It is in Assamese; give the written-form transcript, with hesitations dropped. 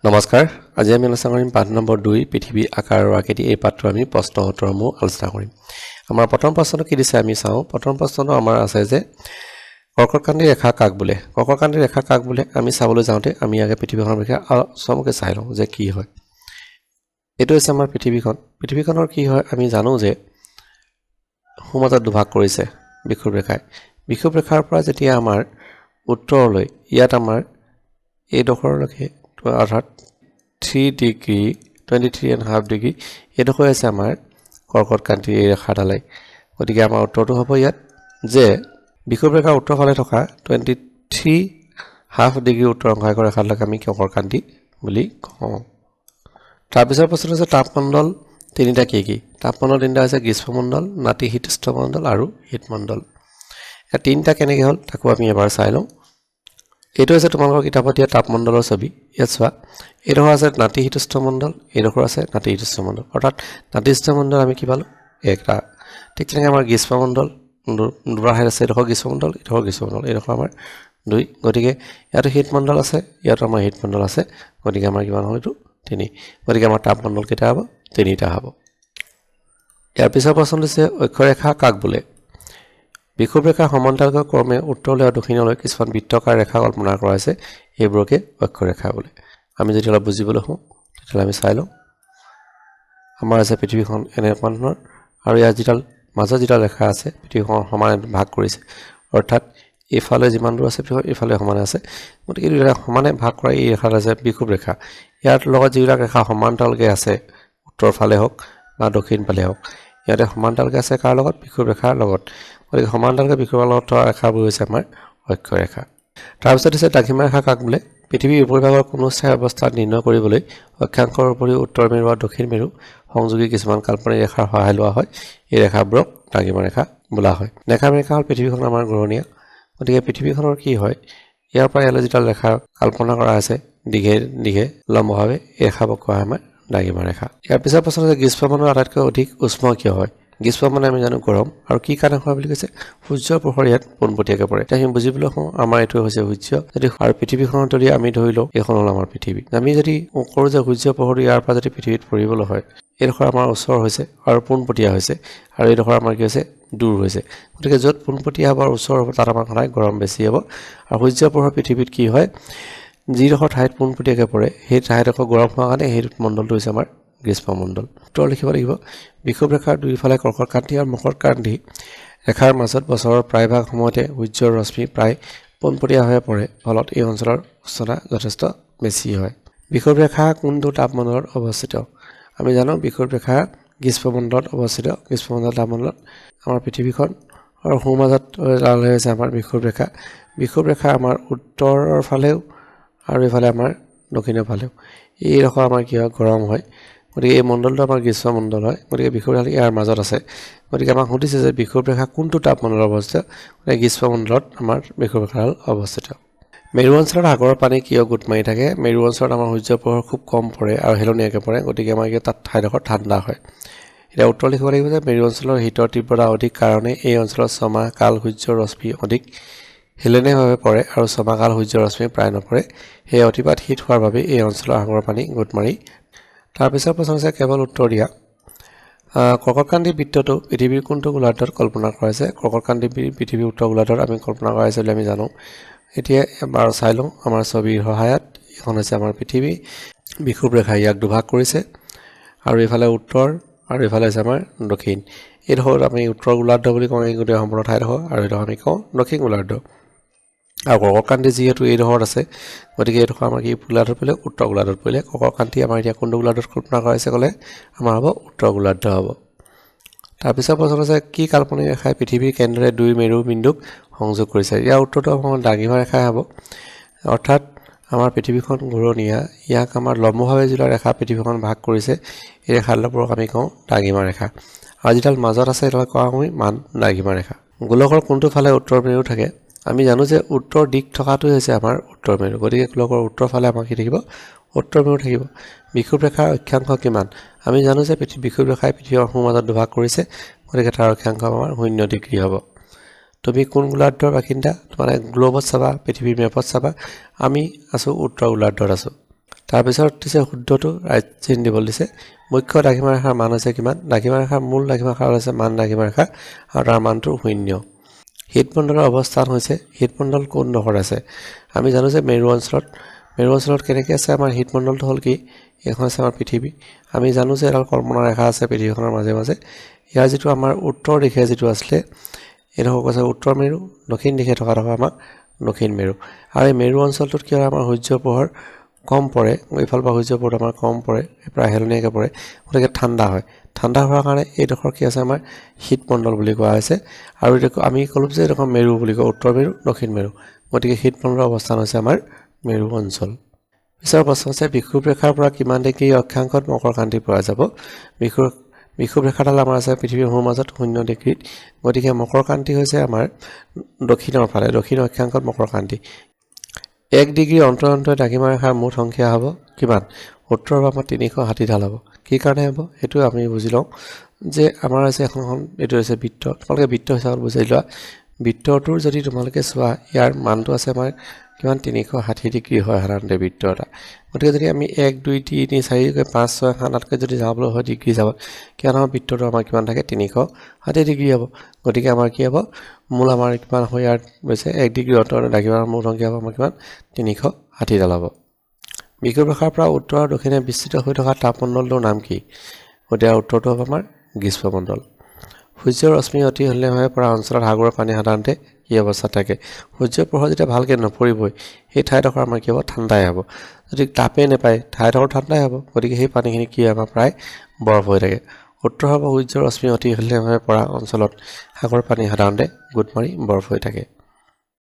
নমস্কাৰ আজি আমি আলোচনা কৰিম পাঠ নম্বৰ 2 পৃথিৱী আকাৰ আৰু আকৃতি এই পাঠটো আমি প্ৰশ্ন উত্তৰসমূহ আলোচনা কৰিম আমাৰ প্ৰথম প্ৰশ্নটো কি দিছে আমি চাও প্ৰথম প্ৰশ্নটো আমাৰ আছে যে কৰ্কটকান্তি ৰেখা কাক বোলে কৰ্কটকান্তি ৰেখা কাক বোলে আমি চাবলৈ যাওঁতে আমি আগে পৃথিৱীখনৰ বিষয়ে চমুকৈ চাই লওঁ যে কি হয় এটো হৈছে আমাৰ পৃথিৱীখনৰ কি হয় আমি জানো যে সমতল দুভাগ কৰিছে বিষুৱ ৰেখাৰ পৰা যেতিয়া আমাৰ উত্তৰলৈ ইয়াত আমাৰ এই ডখৰলৈকে অৰ্থাৎ 3 ডিগ্ৰী 23.5 ডিগ্ৰী এডোখৰ আছে আমাৰ কৰ্কটকান্তি ৰেখাডালে গতিকে আমাৰ উত্তৰটো হ'ব ইয়াত যে বিষুৱ ৰেখাৰ উত্তৰ ফালে থকা 23.5 ডিগ্ৰী উত্তৰ অংশায়ক ৰেখাডালক আমি কৰ্কটকান্তি বুলি কওঁ তাৰ পিছৰ প্ৰশ্নটো আছে তাপমণ্ডল তিনিটা কি তাপমণ্ডল তিনিটা আছে গ্ৰীষ্মমণ্ডল নাতিশীতোষ্ণমণ্ডল আৰু শীতমণ্ডল এই তিনিটা কেনেকৈ হ'ল তাকো আমি এবাৰ চাই লওঁ এটো আছে তোমালোকৰ কিতাপত দিয়া তাপমণ্ডলৰ ছবি ইয়াত চোৱা এডোখৰ আছে নাতিশীতোষ্ণমণ্ডল এডোখৰ আছে নাতিশীতোষ্ণমণ্ডল অৰ্থাৎ নাতিশীতোষ্ণমণ্ডল আমি কি পালো একটা ঠিক তেনেকৈ আমাৰ গ্ৰীষ্মমণ্ডল দুটা ঠাইত আছে এডোখৰ গ্ৰীষ্মমণ্ডল এডোখৰ আমাৰ 2 গতিকে ইয়াত শীতমণ্ডল আছে ইয়াত আমাৰ শীতমণ্ডল আছে গতিকে আমাৰ কিমান হ'ল এইটো 3 গতিকে আমাৰ তাপমণ্ডল কেইটা হ'ব 3টা হ'ব ইয়াৰ পিছৰ প্ৰশ্নটো আছে অক্ষৰেখা কাক বোলে বিষুৱ ৰেখাৰ সমান্তৰালকৈ ক্ৰমে উত্তৰলৈ আৰু দক্ষিণলৈ কিছুমান বৃত্তাকাৰ ৰেখা কল্পনা কৰা হৈছে এইবোৰকে অক্ষৰেখা বোলে আমি যদি অলপ বুজিবলৈ হওঁ তেতিয়া আমি চাই লওঁ আমাৰ আছে পৃথিৱীখন এনে ধৰণৰ আৰু ইয়াৰ যিডাল মাজৰ যিডাল ৰেখা আছে পৃথিৱীখন সমানে ভাগ কৰিছে অৰ্থাৎ ইফালে যিমান দূৰ আছে ইফালে সমানে আছে গতিকে এই সমানে ভাগ কৰা এই ৰেখাটো আছে বিষুৱ ৰেখা ইয়াৰ লগত যিবিলাক ৰেখা সমান্তৰালকৈ আছে উত্তৰ ফালে হওক বা দক্ষিণ ফালে হওক ইয়াতে সমান্তৰালকৈ আছে কাৰ লগত বিষুৱ ৰেখাৰ লগত গতিকে সমান্তৰালকৈ বিষুৱৰ লগত থকা ৰেখাবোৰ হৈছে আমাৰ অক্ষৰেখা তাৰপিছত আছে দ্ৰাঘিমা ৰেখা কাক বোলে পৃথিৱীৰ উপৰিভাগৰ কোনো স্থায়ী অৱস্থা নিৰ্ণয় কৰিবলৈ অক্ষাংশৰ উপৰিও উত্তৰ মেৰু আৰু দক্ষিণ মেৰু সংযোগী কিছুমান কাল্পনিক ৰেখাৰ সহায় লোৱা হয় এই ৰেখাবোৰক দ্ৰাঘিমা ৰেখা বোলা হয় দ্ৰাঘিমা ৰেখা হ'ল পৃথিৱীখন আমাৰ ঘূৰণীয়া গতিকে পৃথিৱীখনৰ কি হয় ইয়াৰ পৰা ইয়ালৈ যিডাল ৰেখা কল্পনা কৰা আছে দীঘে লম্বভাৱে এই ৰেখাবোৰক কোৱা হয় আমাৰ দ্ৰাঘিমা ৰেখা ইয়াৰ পিছৰ প্ৰশ্ন আছে গ্ৰীষ্মমণ্ডলৰ আটাইতকৈ অধিক উষ্ণ কিয় হয় গ্ৰীষ্ম মানে আমি জানো গৰম আৰু কি কাৰণে হয় বুলি কৈছে সূৰ্যৰ পোহৰ ইয়াত পোনপটীয়াকৈ পৰে এতিয়া আমি বুজিবলৈ হওঁ আমাৰ এইটো হৈছে সূৰ্য যদি আৰু পৃথিৱীখনত যদি আমি ধৰি লওঁ এইখন হ'ল আমাৰ পৃথিৱী আমি যদি কৰো যে সূৰ্যৰ পোহৰ ইয়াৰ পৰা যদি পৃথিৱীত পৰিবলৈ হয় এইডোখৰ আমাৰ ওচৰ হৈছে আৰু পোনপটীয়া হৈছে আৰু এইডোখৰ আমাৰ কি হৈছে দূৰ হৈছে গতিকে য'ত পোনপটীয়া হ'ব আৰু ওচৰ হ'ব তাত আমাৰ সদায় গৰম বেছি হ'ব আৰু সূৰ্যৰ পোহৰ পৃথিৱীত কি হয় যিডোখৰ ঠাইত পোনপটীয়াকৈ পৰে সেই ঠাইডোখৰ গৰম হোৱাৰ কাৰণে সেই মণ্ডলটো হৈছে আমাৰ গ্ৰীষ্মমণ্ডল উত্তৰ লিখিব লাগিব বিষুৱ ৰেখাৰ দুইফালে কৰ্কটকান্তি আৰু মকৰকান্তি ৰেখাৰ মাজত বছৰৰ প্ৰায়ভাগ সময়তে সূৰ্যৰ ৰশ্মি প্ৰায় পোনপটীয়া হৈ পৰে ফলত এই অঞ্চলৰ উষ্ণতা যথেষ্ট বেছি হয় বিষুৱ ৰেখা কোনটো তাপমণ্ডলত অৱস্থিত আমি জানো বিষুৱ ৰেখা গ্ৰীষ্মমণ্ডলত অৱস্থিত গ্ৰীষ্মমণ্ডল তাপমণ্ডলত আমাৰ পৃথিৱীখন আৰু সোঁমাজত হৈছে আমাৰ বিষুৱ ৰেখা আমাৰ উত্তৰৰ ফালেও আৰু এইফালে আমাৰ দক্ষিণৰ ফালেও এই ডোখৰ আমাৰ কি হয় গৰম হয় গতিকে এই মণ্ডলটো আমাৰ গ্ৰীষ্মমণ্ডল হয় গতিকে বিষুৱ ৰেখা ইয়াৰ মাজত আছে গতিকে আমাক সুধিছে যে বিষুৱ ৰেখা কোনটো তাপমণ্ডলত অৱস্থিত গতিকে গ্ৰীষ্মমণ্ডলত আমাৰ বিষুৱ ৰেখা অৱস্থিত মেৰু অঞ্চলত সাগৰৰ পানী কিয় গোট মাৰি থাকে মেৰু অঞ্চলত আমাৰ সূৰ্যৰ পোহৰ খুব কম পৰে আৰু হেলনীয়াকৈ পৰে গতিকে আমাৰ তাত ঠাইডোখৰ ঠাণ্ডা হয় এতিয়া উত্তৰ লিখিব লাগিব যে মেৰু অঞ্চলৰ শীতৰ তীব্ৰতা অধিক কাৰণে এই অঞ্চলত ছমাহ কাল সূৰ্যৰ ৰশ্মি অধিক হেলনীয়াভাৱে পৰে আৰু ছমাহ কাল সূৰ্যৰ ৰশ্মি প্ৰায় নপৰে সেয়ে অতিপাত শীত হোৱাৰ বাবে এই অঞ্চলৰ সাগৰৰ পানী গোট মাৰি তাৰপিছৰ প্ৰশ্ন হৈছে কেৱল উত্তৰ দিয়া কৰ্কটকান্তি বৃত্তটো পৃথিৱীৰ কোনটো গোলাৰ্ধত কল্পনা কৰা হৈছে কৰ্কটকান্তি পৃথিৱীৰ উত্তৰ গোলাৰ্ধত আমি কল্পনা কৰা হৈছে বুলি আমি জানো এতিয়া এবাৰ চাই লওঁ আমাৰ ছবিৰ সহায়ত এখন হৈছে আমাৰ পৃথিৱী বিষুৱ ৰেখাই ইয়াক দুভাগ কৰিছে আৰু এইফালে উত্তৰ আৰু এইফালে হৈছে আমাৰ দক্ষিণ এইডোখৰ আমি উত্তৰ গোলাৰ্ধ বুলি কওঁ এই গোটেই সম্পূৰ্ণ ঠাইডোখৰ আৰু এইডোখৰ আমি কওঁ দক্ষিণ গোলাৰ্ধ আৰু কৰ্কটকান্তি যিহেতু এইডোখৰত আছে গতিকে এইডোখৰ আমাৰ কি গোলাৰ্ধত পৰিলে উত্তৰ গোলাৰ্ধত পৰিলে কৰ্কটকান্তি আমাৰ এতিয়া কোনটো গোলাৰ্ধত কল্পনা কৰা হৈছে ক'লে আমাৰ হ'ব উত্তৰ গোলাৰ্ধ হ'ব তাৰপিছত প্ৰশ্ন আছে কি কাল্পনিক ৰেখাই পৃথিৱীৰ কেন্দ্ৰৰে 2 মেৰু বিন্দুক সংযোগ কৰিছে ইয়াৰ উত্তৰটো আমাৰ দ্ৰাঘিমা ৰেখাই হ'ব অৰ্থাৎ আমাৰ পৃথিৱীখন ঘূৰণীয়া ইয়াক আমাৰ লম্বভাৱে যিডাল ৰেখা পৃথিৱীখন ভাগ কৰিছে এই ৰেখাডালবোৰক আমি কওঁ দ্ৰাঘিমা ৰেখা আৰু যিডাল মাজত আছে এইডাল কোৱা আমি মান দ্ৰাঘিমা ৰেখা গোলকৰ কোনটো ফালে উত্তৰ মেৰু থাকে আমি জানো যে উত্তৰ দিশ থকাটো হৈছে আমাৰ উত্তৰ মেৰু গতিকে গোলকৰ উত্তৰ ফালে আমাৰ কি থাকিব উত্তৰ মেৰু থাকিব বিষুৱ ৰেখাৰ অক্ষাংশ কিমান আমি জানো যে বিষুৱ ৰেখাই পৃথিৱীৰ সোঁমাজত দুভাগ কৰিছে গতিকে তাৰ অক্ষাংশ আমাৰ 0 ডিগ্ৰী হ'ব তুমি কোন গোলাৰ্ধৰ বাসিন্দা মানে গ্লোবত চাবা পৃথিৱীৰ মেপত চাবা আমি আছো উত্তৰ গোলাৰ্ধত আছো তাৰপিছত দিছে শুদ্ধটো ৰাইট চিন দিব দিছে মুখ্য দ্ৰাঘিমা ৰেখাৰ মান হৈছে কিমান দ্ৰাঘিমা ৰেখাৰ মূল দ্ৰাঘিমা ৰেখা হৈছে মান দ্ৰাঘিমা ৰেখা আৰু তাৰ মানটো 0 হৃদমণ্ডলৰ অৱস্থান হৈছে হৃদমণ্ডল কোন ডখৰত আছে আমি জানো যে মেৰু অঞ্চলত কেনেকৈ আছে আমাৰ হৃদমণ্ডলটো হ'ল কি এখন আছে আমাৰ পৃথিৱী আমি জানো যে এডাল কল্পনা ৰেখা আছে পৃথিৱীখনৰ মাজে মাজে ইয়াৰ যিটো আমাৰ উত্তৰ দিশে যিটো আছিলে এইটো কৈছে উত্তৰ মেৰু দক্ষিণ দিশে থকা আমাৰ দক্ষিণ মেৰু আৰু এই মেৰু অঞ্চলটোত কি হয় আমাৰ সূৰ্যৰ পোহৰ কম পৰে এইফাল পৰা সূৰ্যৰ পোহৰ আমাৰ কম পৰে প্ৰায় হেলনীয়াকৈ পৰে গতিকে ঠাণ্ডা হোৱাৰ কাৰণে এইডোখৰ কি আছে আমাৰ শীতমণ্ডল বুলি কোৱা হৈছে আৰু এইটো আমি ক'লো যে এইডোখৰ মেৰু বুলি কওঁ উত্তৰ মেৰু দক্ষিণ মেৰু গতিকে শীতমণ্ডলৰ অৱস্থান হৈছে আমাৰ মেৰু অঞ্চল পিছৰ প্ৰশ্ন আছে বিষুৱ ৰেখাৰ পৰা কিমান ডিগ্ৰী অক্ষাংশত মকৰক্ৰান্তি পোৱা যাব বিষুৱ ৰেখাডাল আমাৰ আছে পৃথিৱীৰ সোঁ মাজত 0 ডিগ্ৰীত গতিকে মকৰক্ৰান্তি হৈছে আমাৰ দক্ষিণৰ ফালে দক্ষিণ অক্ষাংশত মকৰক্ৰান্তি 1 ডিগ্ৰী অন্তৰে দ্ৰাঘিমা ৰেখাৰ মুঠ সংখ্যা হ'ব কিমান উত্তৰ হ'ব আমাৰ 360 হ'ব কি কাৰণে হ'ব সেইটো আমি বুজি লওঁ যে আমাৰ আছে এখন এইটো হৈছে বৃত্ত তোমালোকে বৃত্ত হিচাপত বুজি লোৱা বৃত্তটোৰ যদি তোমালোকে চোৱা ইয়াৰ মানটো আছে আমাৰ কিমান 360 ডিগ্ৰী হয় সাধাৰণতে বৃত্ত এটা গতিকে যদি আমি 1 2 3 4 5 6 7 8 যদি যাবলৈ হয় ডিগ্ৰী যাব কিমান আমাৰ বৃত্তটো আমাৰ কিমান থাকে 360 ডিগ্ৰী হ'ব গতিকে আমাৰ কি হ'ব মূল আমাৰ কিমান হয় ইয়াৰ হৈছে 1 ডিগ্ৰী অন্তৰত দ্ৰাঘিমাৰ মূল সংখ্যা হ'ব আমাৰ কিমান 360 ডাল হ'ব বিষুৱ ৰেখাৰ পৰা উত্তৰ আৰু দক্ষিণে বিস্তৃত হৈ থকা তাপমণ্ডলটোৰ নাম কি গতিকে উত্তৰটো হ'ব আমাৰ গ্ৰীষ্মমণ্ডল সূৰ্যৰ ৰশ্মি অতি হেলনীয়াভাৱে পৰা অঞ্চলত সাগৰৰ পানী সাধাৰণতে কি অৱস্থাত থাকে সূৰ্যৰ পোহৰ যেতিয়া ভালকৈ নপৰিবই সেই ঠাইডোখৰ আমাৰ কি হ'ব ঠাণ্ডাই হ'ব যদি তাপেই নাপায় ঠাইডোখৰ ঠাণ্ডাই হ'ব গতিকে সেই পানীখিনি কি আমাৰ প্ৰায় বৰফ হৈ থাকে উত্তৰ হ'ব সূৰ্যৰ ৰশ্মি অতি হেলনীয়াভাৱে পৰা অঞ্চলত সাগৰৰ পানী সাধাৰণতে গোট মাৰি বৰফ হৈ থাকে